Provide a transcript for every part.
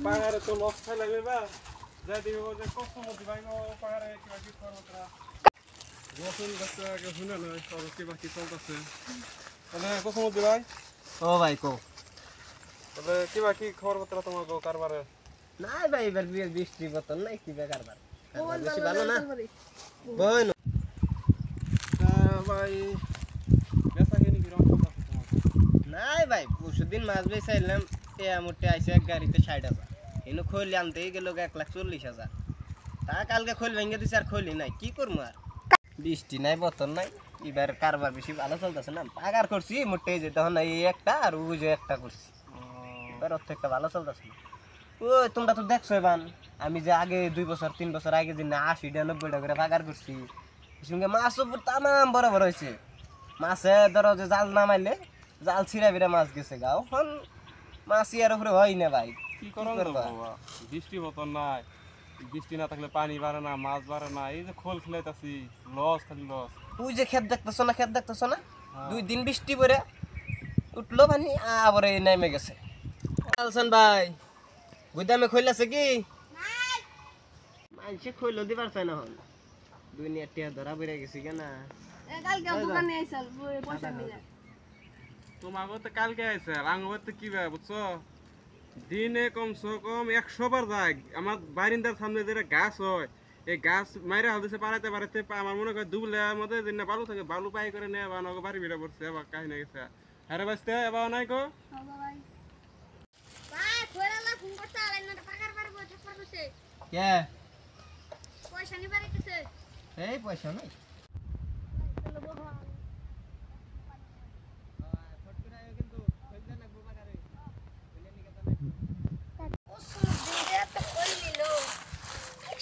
পাহাড়ে তো লস খাইলে বা যদি ও যে কষ্ট মধ্যে ভাই ও পাহাড়ে কিবা কি করবতরা রসুন গাছটা আগে শুনে না সব কিবা কি চলতেছে তাহলে কষ্ট মধ্যে ভাই ও ভাই কো তাহলে কিবা কি খবরপত্র তোমার কারবারে নাই ভাই এবার বৃষ্টি বতন নাই কি কারবার বেশি ভালো না বইন ভাই বেচা কিনি কি রকম চলতেছে তোমার নাই ভাই পরশুদিন মাছ বেচাইলাম মোটে আইসে এক গাড়িতে ৬০,০০০ এনে খৈল আনতেই গেল ১,৪০,০০০ তা কালকে খৈল ভেঙে দিছে আর খৈলি নাই কি করবো আর বৃষ্টি নাই বতন নাই এবার কারবার বেশি ভালো চলতেছে না পাগার করছি মোটে যে তখন এই একটা আর ওই যে একটা করছি এবার ওর থেকে ভালো চলতেছে না ও তোমরা তো দেখছো এবার আমি যে আগে ২ বছর ৩ বছর আগে যে ৮০টা ৯০টা করে পাগার করছি সঙ্গে মাছও তামাম বড় বড় হয়েছে মাছে ধরো যে জাল নামাইলে জাল ছিঁড়া বিরা মাছ গেছে গা এখন মাছি আর উপরে হয় না ভাই কি করবা বৃষ্টি মতন নাই বৃষ্টি না থাকলে পানি বাড়ে না মাছ বাড়ে না এই যে খোল খেলাইতাছি লস খালি লস তুই যে ক্ষেত দেখতেছ না ২ দিন বৃষ্টি পরে উঠলো পানি আবার নেমে গেছে আলসান ভাই গুদামে খইলাছে কি মানসে খইল দিবার চাই না হন দুনিয়া টিয়া ধরা বেড়ে গেছি কেনা কালকে দোকানে আইছাল পয়সা নিয়ে তোমাকে তো কালকে আইছে রাঙ্গবার তো কি ভাই বুঝছো দিনে কমসে কম ১০০ বার যায় আমার বারিন্দার সামনে যেটা গাছ হয় এই গাছ মাইরে হালতেছে পাড়াইতে পাড়াইতে আমার মনে করে দুবলের মধ্যে যেন বালু থাকে বালু পাই করে নেয় বা নগো বাড়ি বেড়ে পড়ছে এবার কাহিনী গেছে আরে বাঁচতে এবার নাই কো ভাই ভাই খোরালা ফোন করতে আলেন না পাকার পারবো ঠাকুর বসে কে পয়সা নি বাড়িতেছে এই পয়সা নাই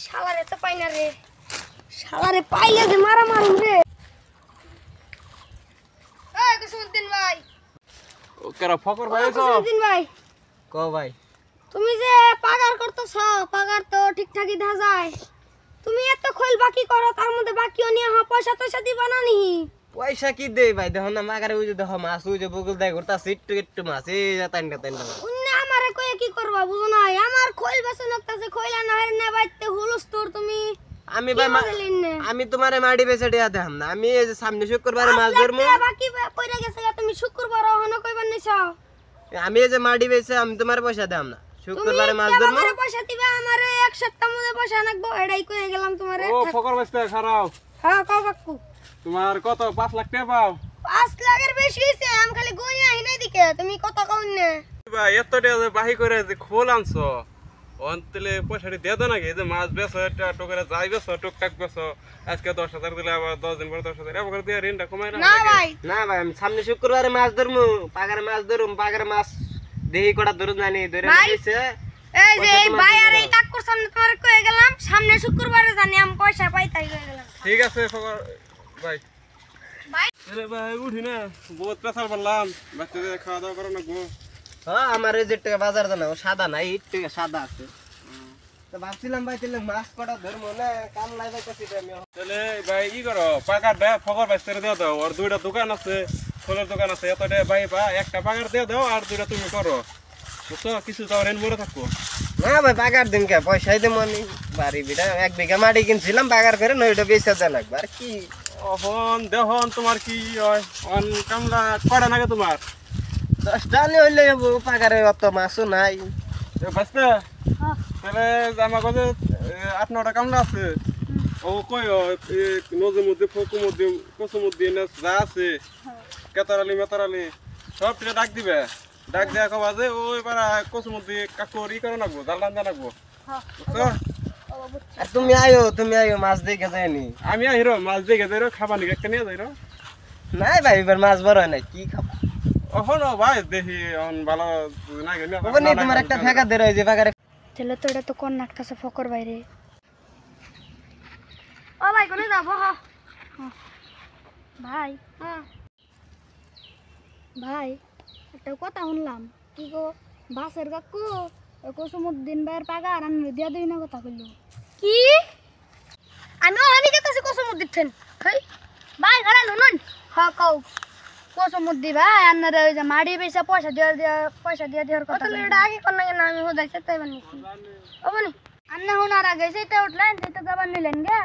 শালারে তো পাই না রে শালারে পাইলে যে মারা মারুম রে এই কুসুমউদ্দিন ভাই ও কেরা ফকর ভাই তো কুসুমউদ্দিন ভাই ক ভাই তুমি যে পাগার করতেছ পাগার তো ঠিকঠাকই দেখা যায় তুমি এত খোল বাকি করো তার মধ্যে বাকিও নিয়ে পয়সা টয়সা দিবা না নি পয়সা কি দেই ভাই দেখো না মাগারে ওই যে দেখো মাছ ওই যে বগুল দেয় করতাছে একটু মাছ এই যে তাইনটা অন্য আমারে কই কি করবা বুঝো না আমার খোল বেচন লাগতাছে খোলা না নে বাইতে হুলুস তোর তুমি আমি ভাই আমি তোমারে মাটি বেচে দেয়া দেখাম না আমি এই যে সামনে শুক্রবারে মাছ ধরমু বাকি পয়রা গেছে তুমি শুক্রবার হনো কইবার নিছো আমি এই যে মাটি বেচে আমি তোমার পয়সা দেখাম না শুক্রবারে মাছ ধরমু আমারে পয়সা দিবা আমারে এক সপ্তাহ মধ্যে পয়সা নাকবো এটাই কই গেলাম তোমারে ও ফকর বাঁচতে খারাপ হ্যাঁ কও কাকু তোমার কত ৫ লাখ টাকা পাও 5 লাখের বেশি হইছে আমি খালি গই আই নাই দিকে তুমি কত কও না ভাই এত টাকা বাহি করে যে খোল আনছো অন্তলে পয়সাটি দিয়ে দাও নাকি এই যে মাছ বেছো একটা টোকরে যাই বেছো টুকটাক বেছো আজকে ১০,০০০ দিলে আবার ১০ দিন পরে ১০,০০০ এবার দিয়ে ঋণটা কমাই না না ভাই না ভাই আমি সামনে শুক্রবারে মাছ ধরমু পাগারে মাছ ধরুম পাগারে মাছ দেহি কটা ধরুন জানি ধরে দিছে এই যে এই ভাই আর এই কাকুর সামনে তোমারে কই গেলাম সামনে শুক্রবারে জানি আমি পয়সা পাইতাই কই গেলাম ঠিক আছে ফকর ভাই ভাই এলে ভাই উঠি না বহুত পেছাল বললাম বাচ্চাদের খাওয়া দাওয়া করো না গো হ্যাঁ আমার এই যে টাকা বাজার জানা সাদা নাই একটু সাদা আছে তো ভাবছিলাম ভাই তাহলে মাছ কটা ধরবো না কাম লাই যাইতেছি আমি তাহলে ভাই কি করো পাকার দে ফকর বাইস্তারে দিয়ে দাও আর ২টা দোকান আছে ফলের দোকান আছে এতটা ভাই বা একটা পাকার দিয়ে দাও আর ২টা তুমি করো বুঝছো কিছু তাও রেন মরে থাকবো না ভাই বাগার দিন কে পয়সাই দেবো আমি বাড়ি বিটা ১ বিঘা মাটি কিনছিলাম বাগার করে নইটা বেচা দেওয়া লাগবে আর কি অহন দেহন তোমার কি হয় অন কামলা কড়া নাগে তোমার ১০টা আনি হইলে যাবো পাগারে অত মাছও নাই বাঁচতে তাহলে আমার কাছে ৮-৯টা কামলা আছে ও কই নজমুদ্দি ফকুমুদ্দি কসুমুদ্দি যা আছে কেতারালি মেতারালি সব থেকে ডাক দিবে ডাক দেওয়া কবা যে ওই পারা কসুমুদ্দি কাকুর ই করে রাখবো জাল রান্ধা রাখবো বুঝছো আর তুমি আয়ো মাছ দেখে যায়নি আমি আহিরো মাছ দেখে যাই খাবা নাকি একটা নিয়ে যাই নাই ভাই এবার মাছ বড় হয় নাই কি খাবা ওহন ভাই দেখি অন ভালো না গেলে ওখানে তোমার একটা ফেকা দে রয়েছে বাগারে ছেলে তো এটা তো কোন নাকটাছে ফকর বাইরে ও ভাই কোনে যাব ভাই ভাই একটা কথা শুনলাম কি গো বাসের কাকু কুসুমউদ্দিন ভাইয়ের পাগা আর আমি দিয়া দেই না কথা কইলো কি আমি ওখানে গেতেছি কুসুমউদ্দিন ঠেন ভাই ঘরে নুন হ্যাঁ কও কোসো মুদ্দি ভাই আন্নারে ওই যে মাড়ি পয়সা পয়সা দিয়ে দেওয়ার কথা তাহলে এটা আগে কোন না আমি হুদাই সেটাই বানি ওবনি আন্না হুনার আগে সেটা উঠলেন সেটা যাবার নিলেন গে